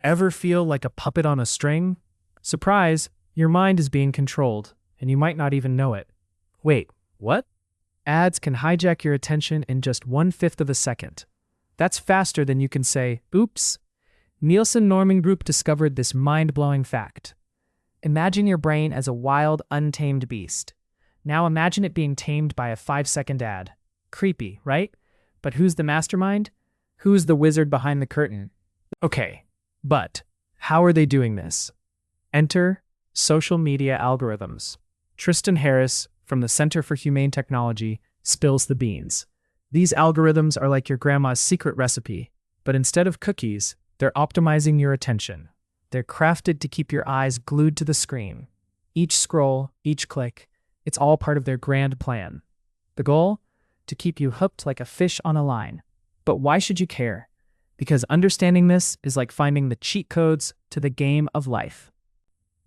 Ever feel like a puppet on a string? Surprise, your mind is being controlled, and you might not even know it. Wait, what? Ads can hijack your attention in just 1/5 of a second. That's faster than you can say, oops. Nielsen Norman Group discovered this mind-blowing fact. Imagine your brain as a wild, untamed beast. Now imagine it being tamed by a 5-second ad. Creepy, right? But who's the mastermind? Who's the wizard behind the curtain? Okay, but how are they doing this? Enter social media algorithms. Tristan Harris from the Center for Humane Technology spills the beans. These algorithms are like your grandma's secret recipe, but instead of cookies, they're optimizing your attention. They're crafted to keep your eyes glued to the screen. Each scroll, each click, it's all part of their grand plan. The goal? To keep you hooked like a fish on a line. But why should you care? Because understanding this is like finding the cheat codes to the game of life.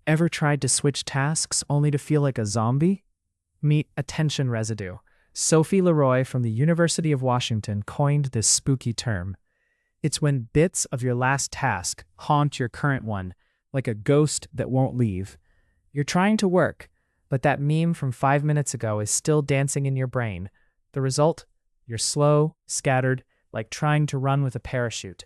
Ever tried to switch tasks only to feel like a zombie? Meet attention residue. Sophie Leroy from the University of Washington coined this spooky term. It's when bits of your last task haunt your current one, like a ghost that won't leave. You're trying to work, but that meme from 5 minutes ago is still dancing in your brain. The result? You're slow, scattered, like trying to run with a parachute.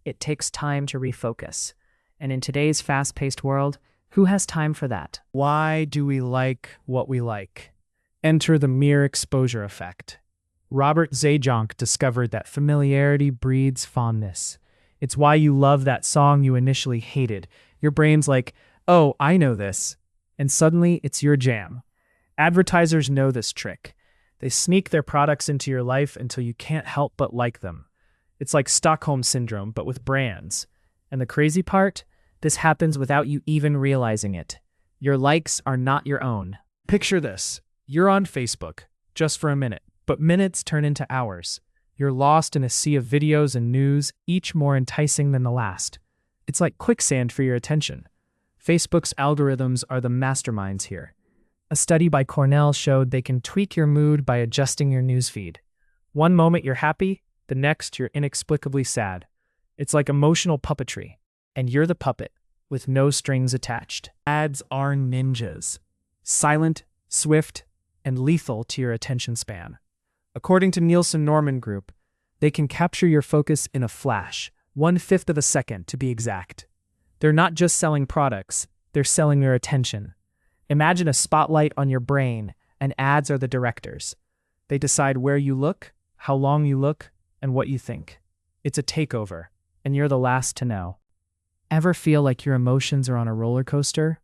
It takes time to refocus. And in today's fast-paced world, who has time for that? Why do we like what we like? Enter the mere exposure effect. Robert Zajonc discovered that familiarity breeds fondness. It's why you love that song you initially hated. Your brain's like, oh, I know this. And suddenly, it's your jam. Advertisers know this trick. They sneak their products into your life until you can't help but like them. It's like Stockholm Syndrome, but with brands. And the crazy part? This happens without you even realizing it. Your likes are not your own. Picture this. You're on Facebook, just for a minute, but minutes turn into hours. You're lost in a sea of videos and news, each more enticing than the last. It's like quicksand for your attention. Facebook's algorithms are the masterminds here. A study by Cornell showed they can tweak your mood by adjusting your newsfeed. One moment you're happy, the next you're inexplicably sad. It's like emotional puppetry, and you're the puppet, with no strings attached. Ads are ninjas. Silent, swift, and lethal to your attention span. According to Nielsen Norman Group, they can capture your focus in a flash, 1/5 of a second to be exact. They're not just selling products, they're selling your attention. Imagine a spotlight on your brain, and ads are the directors. They decide where you look, how long you look, and what you think. It's a takeover, and you're the last to know. Ever feel like your emotions are on a roller coaster?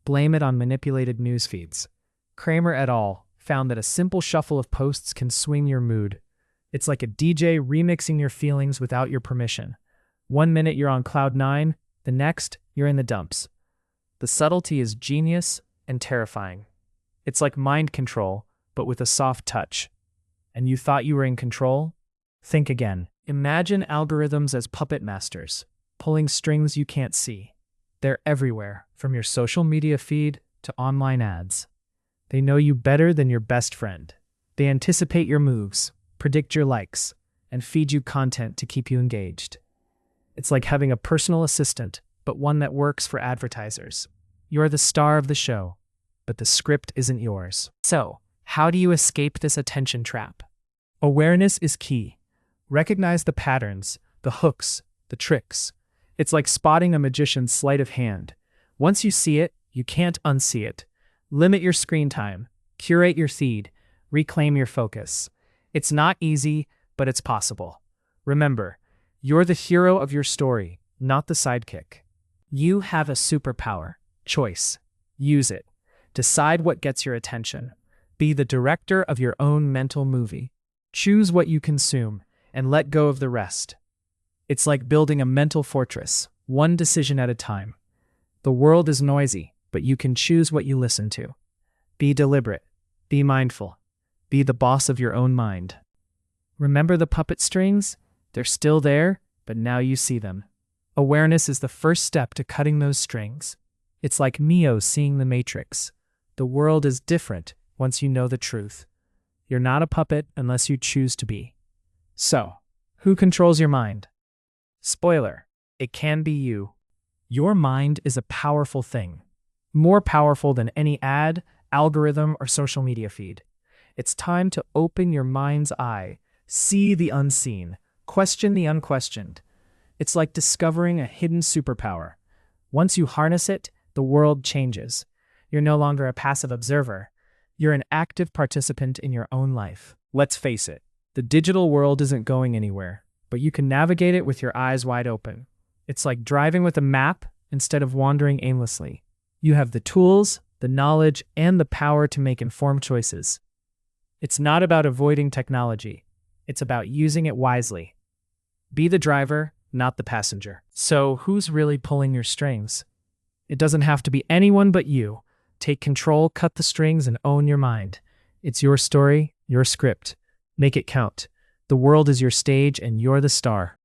Blame it on manipulated news feeds. Kramer et al. Found that a simple shuffle of posts can swing your mood. It's like a DJ remixing your feelings without your permission. 1 minute you're on cloud 9, the next you're in the dumps. The subtlety is genius and terrifying. It's like mind control, but with a soft touch. And you thought you were in control? Think again. Imagine algorithms as puppet masters, pulling strings you can't see. They're everywhere, from your social media feed to online ads. They know you better than your best friend. They anticipate your moves, predict your likes, and feed you content to keep you engaged. It's like having a personal assistant, but one that works for advertisers. You're the star of the show, but the script isn't yours. So, how do you escape this attention trap? Awareness is key. Recognize the patterns, the hooks, the tricks. It's like spotting a magician's sleight of hand. Once you see it, you can't unsee it. Limit your screen time, curate your feed, reclaim your focus. It's not easy, but it's possible. Remember, you're the hero of your story, not the sidekick. You have a superpower. Choice. Use it. Decide what gets your attention. Be the director of your own mental movie. Choose what you consume and let go of the rest. It's like building a mental fortress, one decision at a time. The world is noisy, but you can choose what you listen to. Be deliberate. Be mindful. Be the boss of your own mind. Remember the puppet strings? They're still there, but now you see them. Awareness is the first step to cutting those strings. It's like Neo seeing the Matrix. The world is different once you know the truth. You're not a puppet unless you choose to be. So, who controls your mind? Spoiler, it can be you. Your mind is a powerful thing, more powerful than any ad, algorithm, or social media feed. It's time to open your mind's eye, see the unseen, question the unquestioned. It's like discovering a hidden superpower. Once you harness it, the world changes. You're no longer a passive observer. You're an active participant in your own life. Let's face it, the digital world isn't going anywhere, but you can navigate it with your eyes wide open. It's like driving with a map instead of wandering aimlessly. You have the tools, the knowledge, and the power to make informed choices. It's not about avoiding technology. It's about using it wisely. Be the driver, not the passenger. So, who's really pulling your strings? It doesn't have to be anyone but you. Take control, cut the strings, and own your mind. It's your story, your script. Make it count. The world is your stage, and you're the star.